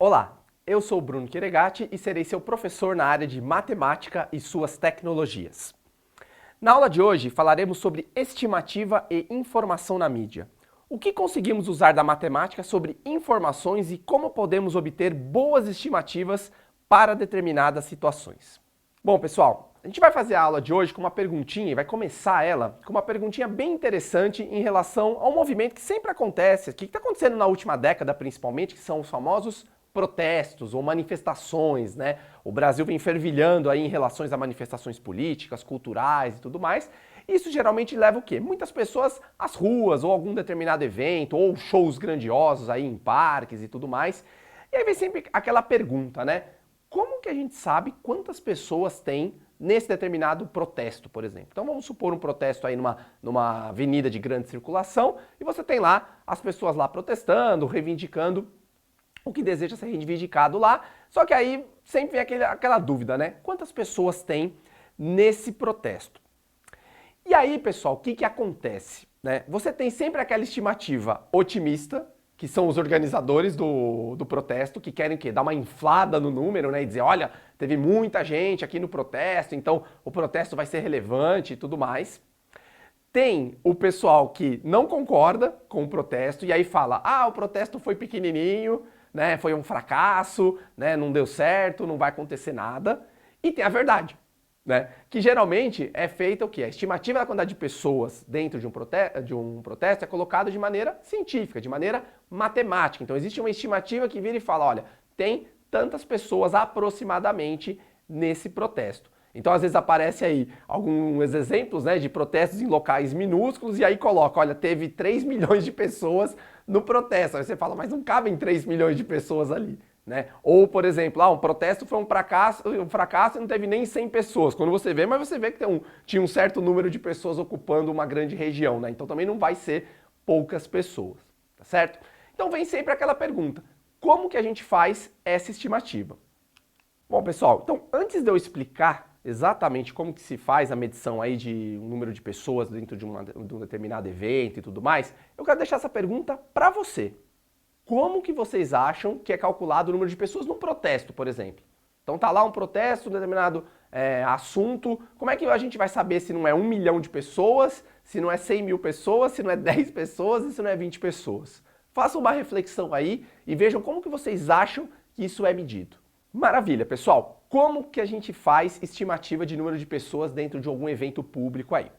Olá, eu sou o Bruno Quiregatti e serei seu professor na área de matemática e suas tecnologias. Na aula de hoje falaremos sobre estimativa e informação na mídia. O que conseguimos usar da matemática sobre informações e como podemos obter boas estimativas para determinadas situações. Bom, pessoal, a gente vai fazer a aula de hoje com uma perguntinha e vai começar ela com uma perguntinha bem interessante em relação a um movimento que sempre acontece, que está acontecendo na última década principalmente, que são os famosos protestos ou manifestações, né? O Brasil vem fervilhando aí em relações a manifestações políticas, culturais e tudo mais. Isso geralmente leva o quê? Muitas pessoas às ruas ou algum determinado evento ou shows grandiosos aí em parques e tudo mais. E aí vem sempre aquela pergunta, né? Como que a gente sabe quantas pessoas tem nesse determinado protesto, por exemplo? Então vamos supor um protesto aí numa avenida de grande circulação e você tem lá as pessoas lá protestando, reivindicando o que deseja ser reivindicado lá, só que aí sempre vem aquela dúvida, né? Quantas pessoas tem nesse protesto? E aí, pessoal, o que acontece? Né? Você tem sempre aquela estimativa otimista, que são os organizadores do protesto, que querem o quê? Dar uma inflada no número, né? E dizer, olha, teve muita gente aqui no protesto, então o protesto vai ser relevante e tudo mais. Tem o pessoal que não concorda com o protesto e aí fala, o protesto foi pequenininho, né, foi um fracasso, né, não deu certo, não vai acontecer nada. E tem a verdade, né, que geralmente é feita o quê? A estimativa da quantidade de pessoas dentro de um protesto é colocada de maneira científica, de maneira matemática. Então existe uma estimativa que vira e fala, olha, tem tantas pessoas aproximadamente nesse protesto. Então, às vezes aparece aí alguns exemplos, né, de protestos em locais minúsculos e aí coloca, olha, teve 3 milhões de pessoas no protesto. Aí você fala, mas não cabem 3 milhões de pessoas ali, né? Ou, por exemplo, um protesto foi um fracasso e não teve nem 100 pessoas. Quando você vê, mas você vê que tinha um certo número de pessoas ocupando uma grande região, né? Então também não vai ser poucas pessoas, tá certo? Então vem sempre aquela pergunta, como que a gente faz essa estimativa? Bom, pessoal, então antes de eu explicar exatamente como que se faz a medição aí de um número de pessoas dentro de um determinado evento e tudo mais, eu quero deixar essa pergunta para você. Como que vocês acham que é calculado o número de pessoas num protesto, por exemplo? Então tá lá um protesto, um determinado assunto, como é que a gente vai saber se não é 1 milhão de pessoas, se não é 100 mil pessoas, se não é 10 pessoas e se não é 20 pessoas? Façam uma reflexão aí e vejam como que vocês acham que isso é medido. Maravilha, pessoal! Como que a gente faz estimativa de número de pessoas dentro de algum evento público aí?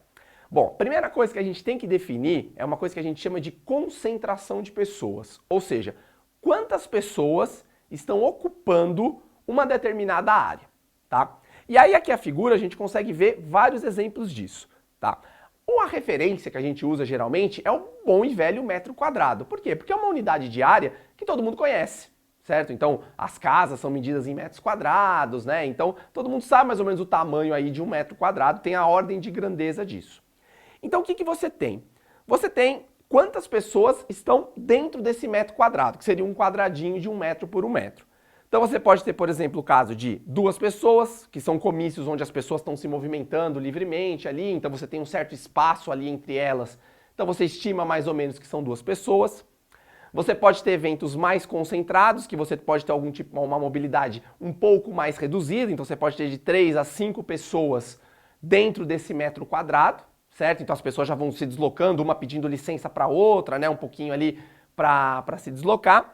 Bom, a primeira coisa que a gente tem que definir é uma coisa que a gente chama de concentração de pessoas. Ou seja, quantas pessoas estão ocupando uma determinada área, tá? E aí aqui a figura a gente consegue ver vários exemplos disso, tá? Uma referência que a gente usa geralmente é o bom e velho metro quadrado. Por quê? Porque é uma unidade de área que todo mundo conhece. Certo? Então, as casas são medidas em metros quadrados, né? Então, todo mundo sabe mais ou menos o tamanho aí de um metro quadrado, tem a ordem de grandeza disso. Então, o que você tem? Você tem quantas pessoas estão dentro desse metro quadrado, que seria um quadradinho de 1 metro por 1 metro. Então, você pode ter, por exemplo, o caso de 2 pessoas, que são comícios onde as pessoas estão se movimentando livremente ali, então você tem um certo espaço ali entre elas. Então, você estima mais ou menos que são 2 pessoas. Você pode ter eventos mais concentrados, que você pode ter algum tipo, uma mobilidade um pouco mais reduzida, então você pode ter de 3 a 5 pessoas dentro desse metro quadrado, certo? Então as pessoas já vão se deslocando, uma pedindo licença para outra, né, um pouquinho ali para se deslocar.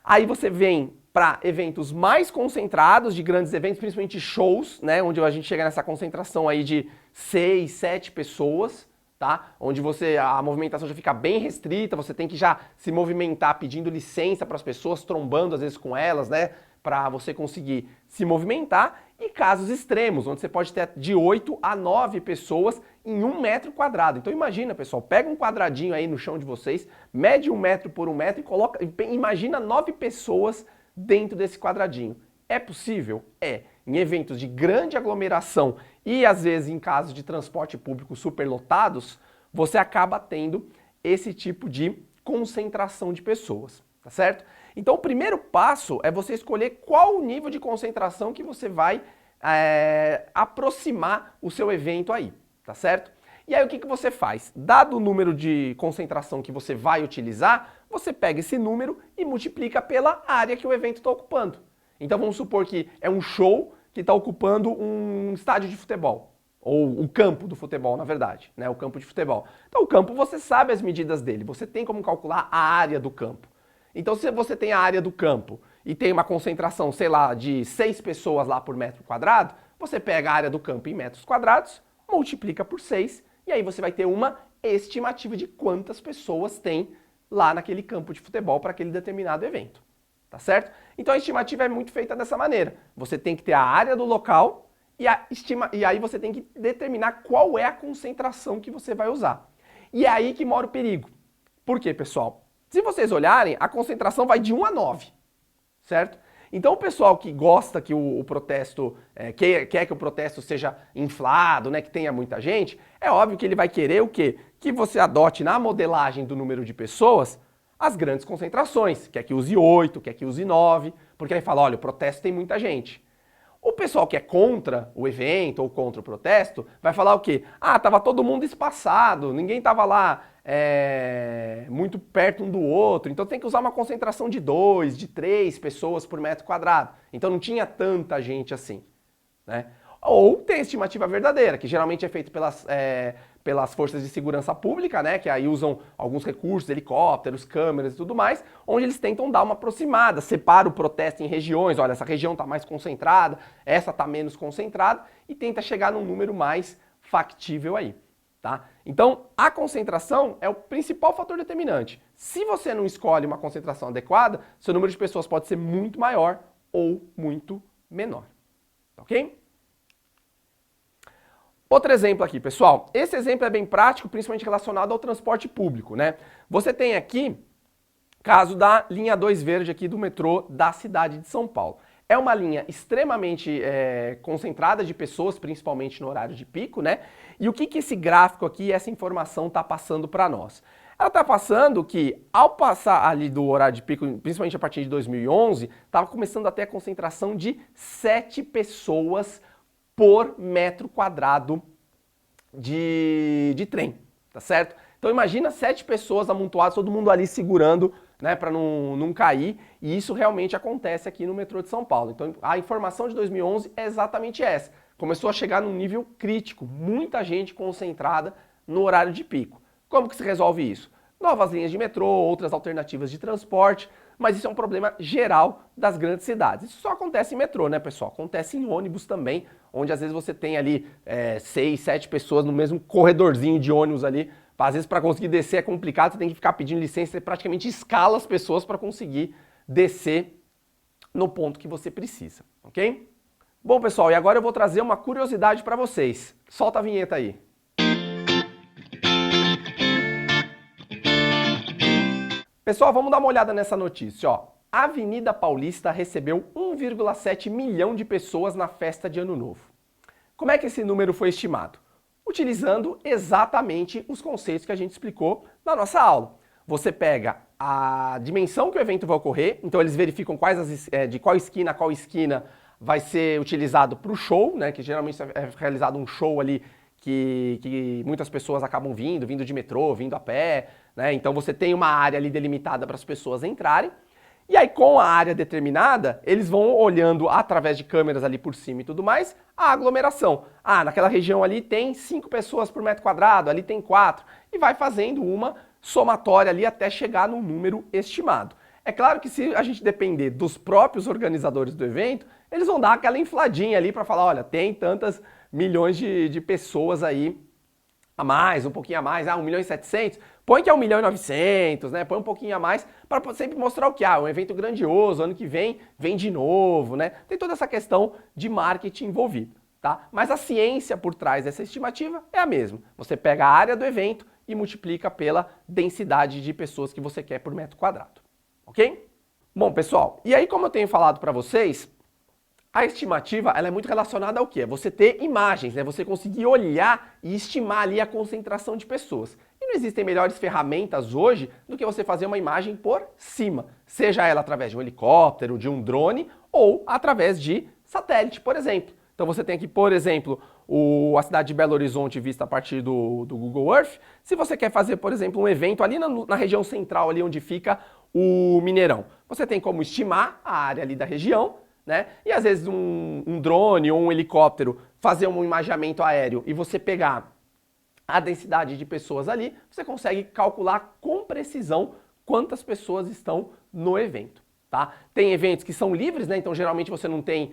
Aí você vem para eventos mais concentrados, de grandes eventos, principalmente shows, né, onde a gente chega nessa concentração aí de 6, 7 pessoas, tá? Onde a movimentação já fica bem restrita, você tem que já se movimentar pedindo licença para as pessoas, trombando às vezes com elas, né? Para você conseguir se movimentar. E casos extremos, onde você pode ter de 8 a 9 pessoas em 1 metro quadrado. Então imagina, pessoal, pega um quadradinho aí no chão de vocês, mede 1 metro por 1 metro e imagina 9 pessoas dentro desse quadradinho. É possível? É. Em eventos de grande aglomeração e às vezes em casos de transporte público superlotados, você acaba tendo esse tipo de concentração de pessoas, tá certo? Então o primeiro passo é você escolher qual o nível de concentração que você vai aproximar o seu evento aí, tá certo? E aí o que você faz? Dado o número de concentração que você vai utilizar, você pega esse número e multiplica pela área que o evento está ocupando. Então vamos supor que é um show que está ocupando um estádio de futebol. Ou o campo do futebol, na verdade, né? O campo de futebol. Então o campo você sabe as medidas dele, você tem como calcular a área do campo. Então se você tem a área do campo e tem uma concentração, sei lá, de 6 pessoas lá por metro quadrado, você pega a área do campo em metros quadrados, multiplica por 6 e aí você vai ter uma estimativa de quantas pessoas tem lá naquele campo de futebol para aquele determinado evento. Tá certo? Então a estimativa é muito feita dessa maneira. Você tem que ter a área do local e aí você tem que determinar qual é a concentração que você vai usar. E é aí que mora o perigo. Por quê, pessoal? Se vocês olharem, a concentração vai de 1 a 9, certo? Então o pessoal que gosta que o protesto, quer que o protesto seja inflado, né, que tenha muita gente, é óbvio que ele vai querer o quê? Que você adote na modelagem do número de pessoas as grandes concentrações, quer que use 8, quer que use 9, porque aí fala, olha, o protesto tem muita gente. O pessoal que é contra o evento ou contra o protesto vai falar o quê? Ah, tava todo mundo espaçado, ninguém tava lá muito perto um do outro, então tem que usar uma concentração de 2, de 3 pessoas por metro quadrado. Então não tinha tanta gente assim, né? Ou tem a estimativa verdadeira, que geralmente é feita pelas forças de segurança pública, né, que aí usam alguns recursos, helicópteros, câmeras e tudo mais, onde eles tentam dar uma aproximada, separa o protesto em regiões, olha, essa região está mais concentrada, essa está menos concentrada, e tenta chegar num número mais factível aí, tá? Então, a concentração é o principal fator determinante. Se você não escolhe uma concentração adequada, seu número de pessoas pode ser muito maior ou muito menor, ok? Outro exemplo aqui, pessoal. Esse exemplo é bem prático, principalmente relacionado ao transporte público, né? Você tem aqui caso da linha 2 verde aqui do metrô da cidade de São Paulo. É uma linha extremamente concentrada de pessoas, principalmente no horário de pico, né? E o que esse gráfico aqui, essa informação está passando para nós? Ela está passando que, ao passar ali do horário de pico, principalmente a partir de 2011, estava começando a ter a concentração de 7 pessoas por metro quadrado de trem, tá certo? Então imagina 7 pessoas amontoadas, todo mundo ali segurando, né, para não cair, e isso realmente acontece aqui no metrô de São Paulo. Então a informação de 2011 é exatamente essa. Começou a chegar num nível crítico, muita gente concentrada no horário de pico. Como que se resolve isso? Novas linhas de metrô, outras alternativas de transporte, mas isso é um problema geral das grandes cidades. Isso só acontece em metrô, né, pessoal? Acontece em ônibus também, onde às vezes você tem ali 6, 7 pessoas no mesmo corredorzinho de ônibus ali. Às vezes para conseguir descer é complicado, você tem que ficar pedindo licença, você praticamente escala as pessoas para conseguir descer no ponto que você precisa, ok? Bom, pessoal, e agora eu vou trazer uma curiosidade para vocês. Solta a vinheta aí. Pessoal, vamos dar uma olhada nessa notícia, ó. A Avenida Paulista recebeu 1,7 milhão de pessoas na festa de Ano Novo. Como é que esse número foi estimado? Utilizando exatamente os conceitos que a gente explicou na nossa aula. Você pega a dimensão que o evento vai ocorrer, então eles verificam de qual esquina a qual esquina vai ser utilizado para o show, né, que geralmente é realizado um show ali que muitas pessoas acabam vindo de metrô, vindo a pé, né? Então você tem uma área ali delimitada para as pessoas entrarem, e aí com a área determinada, eles vão olhando através de câmeras ali por cima e tudo mais, a aglomeração. Ah, naquela região ali tem 5 pessoas por metro quadrado, ali tem 4, e vai fazendo uma somatória ali até chegar num número estimado. É claro que se a gente depender dos próprios organizadores do evento, eles vão dar aquela infladinha ali para falar, olha, tem tantas milhões de pessoas aí a mais, um pouquinho a mais, 1 milhão e 700, põe que é 1 milhão e 900, né? Põe um pouquinho a mais para sempre mostrar o que? Um evento grandioso, ano que vem de novo, né? Tem toda essa questão de marketing envolvido, tá? Mas a ciência por trás dessa estimativa é a mesma. Você pega a área do evento e multiplica pela densidade de pessoas que você quer por metro quadrado, ok? Bom, pessoal, e aí como eu tenho falado para vocês, a estimativa ela é muito relacionada ao quê? É você ter imagens, né? Você conseguir olhar e estimar ali a concentração de pessoas. E não existem melhores ferramentas hoje do que você fazer uma imagem por cima, seja ela através de um helicóptero, de um drone ou através de satélite, por exemplo. Então você tem aqui, por exemplo, a cidade de Belo Horizonte vista a partir do Google Earth. Se você quer fazer, por exemplo, um evento ali na região central, ali onde fica o Mineirão, você tem como estimar a área ali da região, né? E às vezes um drone ou um helicóptero fazer um imageamento aéreo e você pegar a densidade de pessoas ali, você consegue calcular com precisão quantas pessoas estão no evento. Tá? Tem eventos que são livres, né? Então geralmente você não tem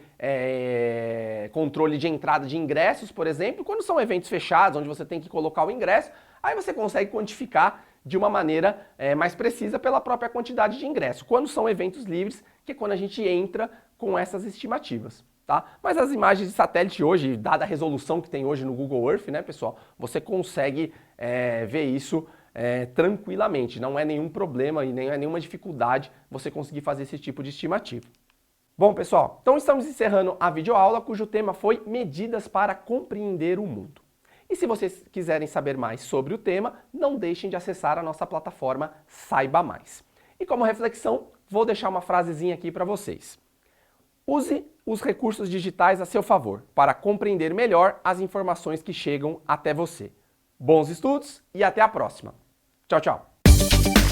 controle de entrada de ingressos, por exemplo. Quando são eventos fechados, onde você tem que colocar o ingresso, aí você consegue quantificar de uma maneira mais precisa pela própria quantidade de ingresso. Quando são eventos livres, que é quando a gente entra com essas estimativas. Tá? Mas as imagens de satélite hoje, dada a resolução que tem hoje no Google Earth, né, pessoal, você consegue ver isso tranquilamente. Não é nenhum problema e nem é nenhuma dificuldade você conseguir fazer esse tipo de estimativa. Bom, pessoal, então estamos encerrando a videoaula cujo tema foi Medidas para compreender o mundo. E se vocês quiserem saber mais sobre o tema, não deixem de acessar a nossa plataforma Saiba Mais. E como reflexão, vou deixar uma frasezinha aqui para vocês. Use os recursos digitais a seu favor para compreender melhor as informações que chegam até você. Bons estudos e até a próxima. Tchau, tchau.